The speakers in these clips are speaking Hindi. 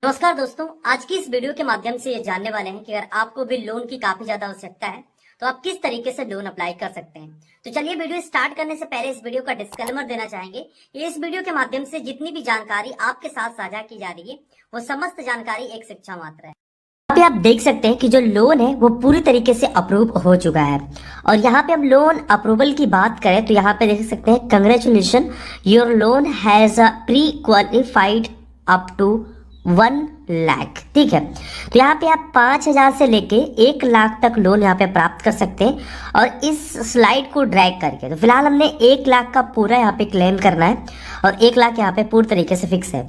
नमस्कार दोस्तों, आज की इस वीडियो के माध्यम से ये जानने वाले हैं कि अगर आपको भी लोन की काफी ज्यादा आवश्यकता है तो आप किस तरीके से लोन अप्लाई कर सकते हैं। तो चलिए वीडियो स्टार्ट करने से पहले इस वीडियो का डिस्क्लेमर देना चाहेंगे। ये इस वीडियो के माध्यम से जितनी भी जानकारी आपके साथ साझा की जा रही है वो समस्त जानकारी एक शिक्षा मात्र है। यहाँ पे आप देख सकते हैं कि जो लोन है वो पूरी तरीके से अप्रूव हो चुका है और यहाँ पे हम लोन अप्रूवल की बात करें तो यहाँ पे देख सकते हैं congratulation, your loan has a pre qualified up to 1 lakh. ठीक है, तो यहाँ पे आप 5,000 से लेके 1 लाख तक लोन यहाँ पे प्राप्त कर सकते हैं। और इस स्लाइड को ड्रैग करके तो फिलहाल हमने 1 लाख का पूरा यहाँ पे क्लेम करना है और 1 लाख यहाँ पे पूरी तरीके से फिक्स है।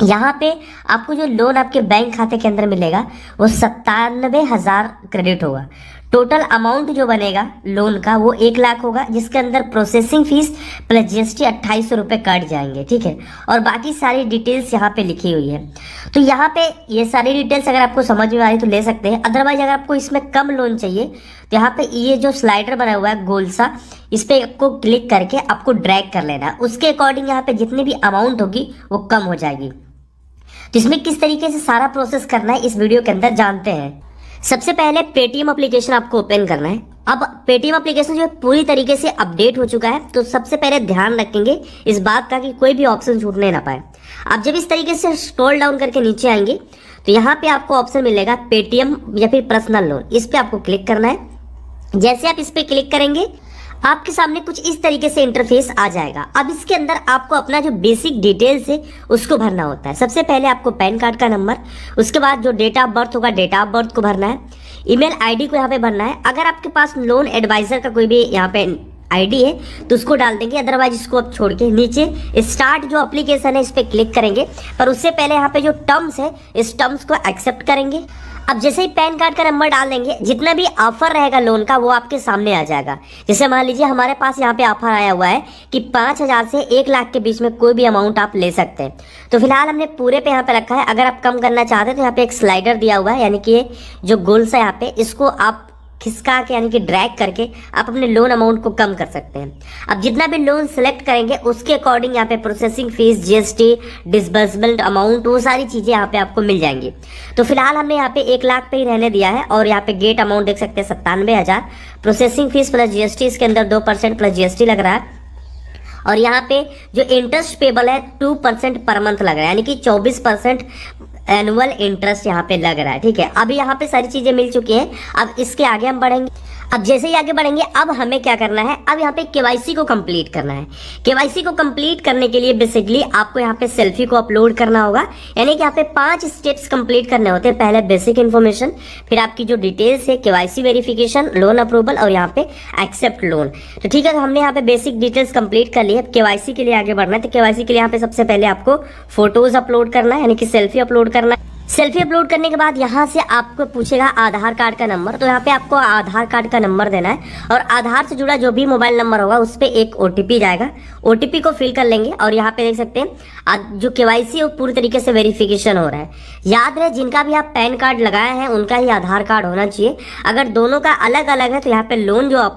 यहाँ पे आपको जो लोन आपके बैंक खाते के अंदर मिलेगा वो 97,000 क्रेडिट होगा। टोटल अमाउंट जो बनेगा लोन का वो 1 लाख होगा, जिसके अंदर प्रोसेसिंग फीस प्लस जीएसटी 2800 रुपये कट जाएंगे। ठीक है, और बाकी सारी डिटेल्स यहाँ पे लिखी हुई है। तो यहाँ पे ये सारी डिटेल्स अगर आपको समझ में आ रही तो ले सकते हैं, अदरवाइज अगर आपको इसमें कम लोन चाहिए तो यहाँ पे ये जो स्लाइडर बना हुआ है गोल सा, इस पे आपको क्लिक करके आपको ड्रैग कर लेना है। उसके अकॉर्डिंग यहाँ पे जितनी भी अमाउंट होगी वो कम हो जाएगी। तो इसमें किस तरीके से सारा प्रोसेस करना है इस वीडियो के अंदर जानते हैं। सबसे पहले पेटीएम एप्लीकेशन आपको ओपन करना है। अब पेटीएम एप्लीकेशन जो है पूरी तरीके से अपडेट हो चुका है, तो सबसे पहले ध्यान रखेंगे इस बात का कि कोई भी ऑप्शन छूटने ना पाए। आप जब इस तरीके से स्क्रॉल डाउन करके नीचे आएंगे तो यहाँ पे आपको ऑप्शन मिलेगा पेटीएम या फिर पर्सनल लोन, इस पे आपको क्लिक करना है। जैसे आप इस पे क्लिक करेंगे आपके सामने कुछ इस तरीके से इंटरफेस आ जाएगा। अब इसके अंदर आपको अपना जो बेसिक डिटेल्स है उसको भरना होता है। सबसे पहले आपको पैन कार्ड का नंबर, उसके बाद जो डेट ऑफ बर्थ होगा डेट ऑफ बर्थ को भरना है, ईमेल आईडी को यहाँ पे भरना है। अगर आपके पास लोन एडवाइजर का कोई भी यहाँ पे आईडी है तो उसको डाल देंगे, अदरवाइज इसको आप छोड़ के नीचे स्टार्ट जो एप्लीकेशन है इस पे क्लिक करेंगे। पर उससे पहले यहाँ पे जो टर्म्स है इस टर्म्स को एक्सेप्ट करेंगे। अब जैसे ही पैन कार्ड का नंबर डाल देंगे जितना भी ऑफर रहेगा लोन का वो आपके सामने आ जाएगा। जैसे मान लीजिए हमारे पास यहाँ पे ऑफर आया हुआ है कि 5,000 से 1 लाख के बीच में कोई भी अमाउंट आप ले सकते हैं। तो फिलहाल हमने पूरे पे यहाँ पे रखा है। अगर आप कम करना चाहते हैं तो यहाँ पे एक स्लाइडर दिया हुआ है, यानी कि ये जो गोल सा यहाँ पे इसको आप खिसका के यानी कि ड्रैग करके आप अपने लोन अमाउंट को कम कर सकते हैं। अब जितना भी लोन सेलेक्ट करेंगे उसके अकॉर्डिंग यहाँ पे processing fees, GST, disbursement amount, वो सारी चीजें यहाँ पे आपको मिल जाएंगी। तो फिलहाल हमने यहाँ पे 1 लाख पे ही रहने दिया है और यहाँ पे गेट अमाउंट देख सकते हैं 97,000। प्रोसेसिंग फीस प्लस जीएसटी, इसके अंदर 2% प्लस जीएसटी लग रहा है। और यहाँ पे जो इंटरेस्ट पेबल है 2% पर मंथ लग रहा है, यानी कि 24% एनुअल इंटरेस्ट यहाँ पे लग रहा है। ठीक है, अभी यहाँ पे सारी चीजें मिल चुकी हैं। अब इसके आगे हम बढ़ेंगे। अब जैसे ही आगे बढ़ेंगे अब हमें क्या करना है, अब यहाँ पे केवाईसी को कंप्लीट करना है। केवाईसी को कंप्लीट करने के लिए बेसिकली आपको यहाँ पे सेल्फी को अपलोड करना होगा, यानी कि यहाँ पे 5 स्टेप्स कंप्लीट करने होते हैं। पहले बेसिक इन्फॉर्मेशन, फिर आपकी जो डिटेल्स है, केवाईसी वेरिफिकेशन, लोन अप्रूवल और यहाँ पे एक्सेप्ट लोन। तो ठीक है, तो हमने यहाँ पे बेसिक डिटेल्स कंप्लीट कर ली है। केवाईसी के लिए आगे बढ़ना है। तो केवाईसी के लिए यहाँ पे सबसे पहले आपको फोटोज अपलोड करना है, यानी कि सेल्फी अपलोड करना है। सेल्फी अपलोड करने के बाद यहाँ से आपको पूछेगा आधार कार्ड का नंबर, तो यहाँ पे आपको आधार कार्ड का नंबर देना है और आधार से जुड़ा जो भी मोबाइल नंबर होगा उस पर एक ओटीपी जाएगा। ओटीपी को फिल कर लेंगे और यहाँ पे देख सकते हैं जो केवाईसी है पूरी तरीके से वेरिफिकेशन हो रहा है। याद रहे जिनका भी आप पैन कार्ड लगाए हैं उनका ही आधार कार्ड होना चाहिए। अगर दोनों का अलग अलग है तो यहाँ पे लोन जो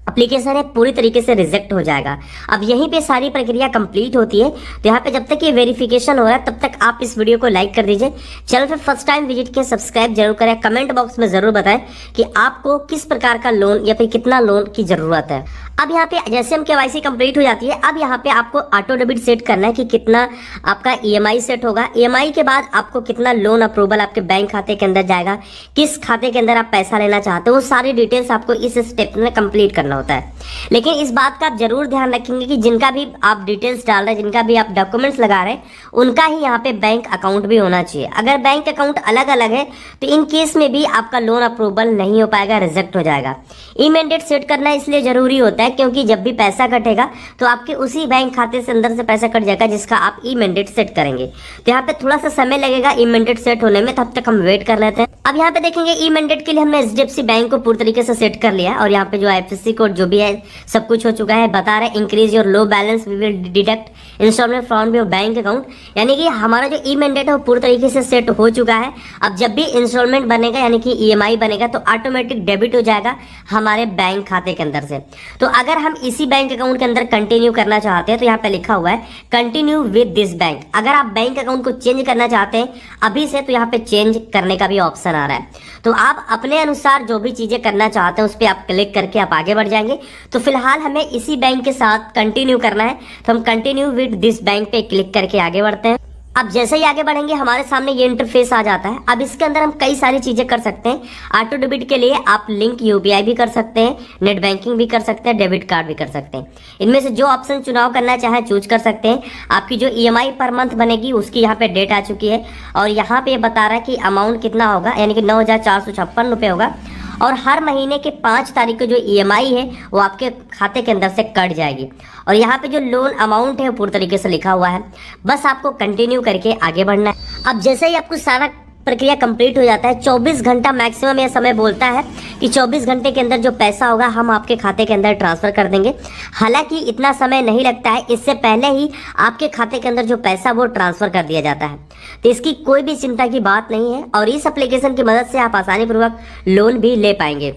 एप्लीकेशन है पूरी तरीके से रिजेक्ट हो जाएगा। अब यहीं पे सारी प्रक्रिया कंप्लीट होती है। तो यहाँ पे जब तक ये वेरिफिकेशन हो रहा है तब तक आप इस वीडियो को लाइक कर दीजिए। चैनल पे फर्स्ट टाइम विजिट किए सब्सक्राइब जरूर करें। कमेंट बॉक्स में जरूर बताएं कि आपको किस प्रकार का लोन या फिर कितना लोन की जरूरत है। अब यहाँ पे जैसे हम केवाईसी कंप्लीट हो जाती है, अब यहाँ पे आपको ऑटो डेबिट सेट करना है कि कितना आपका ईएमआई सेट होगा। ईएमआई के बाद आपको कितना लोन अप्रूवल आपके बैंक खाते के अंदर जाएगा, किस खाते के अंदर आप पैसा लेना चाहते हो, वो सारी डिटेल्स आपको इस स्टेप में कंप्लीट करना होता है। लेकिन इस बात का आप जरूर ध्यान रखेंगे कि जिनका भी आप डिटेल्स डाल रहे हैं, जिनका भी आप डॉक्यूमेंट्स लगा रहे हैं, उनका ही यहाँ पे बैंक अकाउंट भी होना चाहिए। अगर बैंक अकाउंट अलग अलग है तो इन केस में भी आपका लोन अप्रूवल नहीं हो पाएगा, रिजेक्ट हो जाएगा। ई मैंडेट सेट करना इसलिए जरूरी होता है क्योंकि जब भी पैसा कटेगा तो आपके उसी बैंक खाते से अंदर से पैसा कट जाएगा जिसका आप ई मैंडेट सेट करेंगे। तो यहाँ पे थोड़ा सा समय लगेगा ई मैंडेट सेट होने में, तब तक हम वेट कर लेते हैं। अब यहाँ पे देखेंगे ई मैंडेट के लिए हमने एचडीएफसी बैंक को पूरी तरीके से सेट कर लिया और यहाँ पे जो आईएफएससी कोड जो भी है सब कुछ हो चुका है। बता रहे increase your low balance we will deduct instalment from your bank account, यानी कि हमारा जो ई मैंडेट है वो पूरी तरीके से सेट हो चुका है। अब जब भी इंस्टॉलमेंट बनेगा यानी कि ईएमआई बनेगा तो ऑटोमेटिक डेबिट हो जाएगा हमारे बैंक खाते के अंदर से। तो अगर हम इसी बैंक अकाउंट के अंदर कंटिन्यू करना चाहते हैं तो यहाँ पे लिखा हुआ है कंटिन्यू विद दिस बैंक। अगर आप बैंक अकाउंट को चेंज करना चाहते हैं अभी से तो यहाँ पे चेंज करने का भी ऑप्शन आ रहा है। तो आप अपने अनुसार जो भी चीजें करना चाहते हैं उस पर आप क्लिक करके आप आगे बढ़ जाएंगे। तो फिलहाल हमें इसी बैंक के साथ कंटिन्यू करना है तो हम कंटिन्यू विद दिस बैंक पे क्लिक करके आगे बढ़ते हैं। अब जैसे ही आगे बढ़ेंगे हमारे सामने ये इंटरफेस आ जाता है। अब इसके अंदर हम कई सारी चीजें कर सकते हैं। ऑटो डेबिट के लिए आप लिंक यूपीआई भी कर सकते हैं, नेट बैंकिंग भी कर सकते हैं, डेबिट कार्ड भी कर सकते हैं। इनमें से जो ऑप्शन चुनाव करना चाहे चूज कर सकते हैं। आपकी जो ईएमआई पर मंथ बनेगी उसकी यहाँ पे डेट आ चुकी है और यहाँ पे बता रहा है कि अमाउंट कितना होगा, यानी कि 9,456 रुपये होगा और हर महीने के 5 तारीख को जो ईएमआई है वो आपके खाते के अंदर से कट जाएगी। और यहाँ पे जो लोन अमाउंट है वो पूरी तरीके से लिखा हुआ है। बस आपको कंटिन्यू करके आगे बढ़ना है। अब जैसे ही आपको सारा प्रक्रिया कंप्लीट हो जाता है 24 घंटा मैक्सिमम यह समय बोलता है कि 24 घंटे के अंदर जो पैसा होगा हम आपके खाते के अंदर ट्रांसफर कर देंगे। हालांकि इतना समय नहीं लगता है, इससे पहले ही आपके खाते के अंदर जो पैसा वो ट्रांसफर कर दिया जाता है। तो इसकी कोई भी चिंता की बात नहीं है और इस एप्लीकेशन की मदद से आप आसानी पूर्वक लोन भी ले पाएंगे।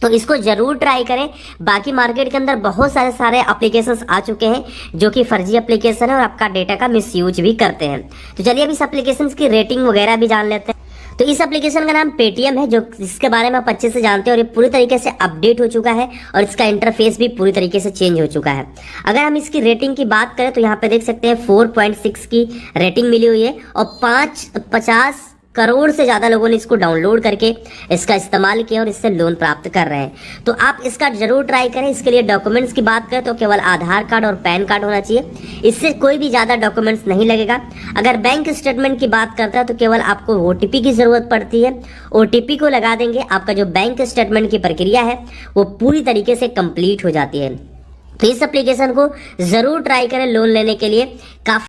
तो इसको जरूर ट्राई करें। बाकी मार्केट के अंदर बहुत सारे एप्लीकेशंस आ चुके हैं जो कि फर्जी एप्लीकेशन है और आपका डेटा का मिसयूज भी करते हैं। तो चलिए अब इस एप्लीकेशंस की रेटिंग वगैरह भी जान लेते हैं। तो इस एप्लीकेशन का नाम पेटीएम है, जो इसके बारे में आप अच्छे से जानते हैं और ये पूरी तरीके से अपडेट हो चुका है और इसका इंटरफेस भी पूरी तरीके से चेंज हो चुका है। अगर हम इसकी रेटिंग की बात करें तो यहाँ पे देख सकते हैं 4.6 की रेटिंग मिली हुई है और 50 करोड़ से ज्यादा लोगों ने इसको डाउनलोड करके इसका इस्तेमाल किया और इससे लोन प्राप्त कर रहे हैं। तो आप इसका जरूर ट्राई करें। इसके लिए डॉक्यूमेंट्स की बात करें तो केवल आधार कार्ड और पैन कार्ड होना चाहिए, इससे कोई भी ज्यादा डॉक्यूमेंट्स नहीं लगेगा। अगर बैंक स्टेटमेंट की बात करता है तो केवल आपको ओटीपी की जरूरत पड़ती है। ओटीपी को लगा देंगे, आपका जो बैंक स्टेटमेंट की प्रक्रिया है वो पूरी तरीके से कंप्लीट हो जाती है। तो इस एप्लीकेशन को जरूर ट्राई करें लोन लेने के लिए। काफी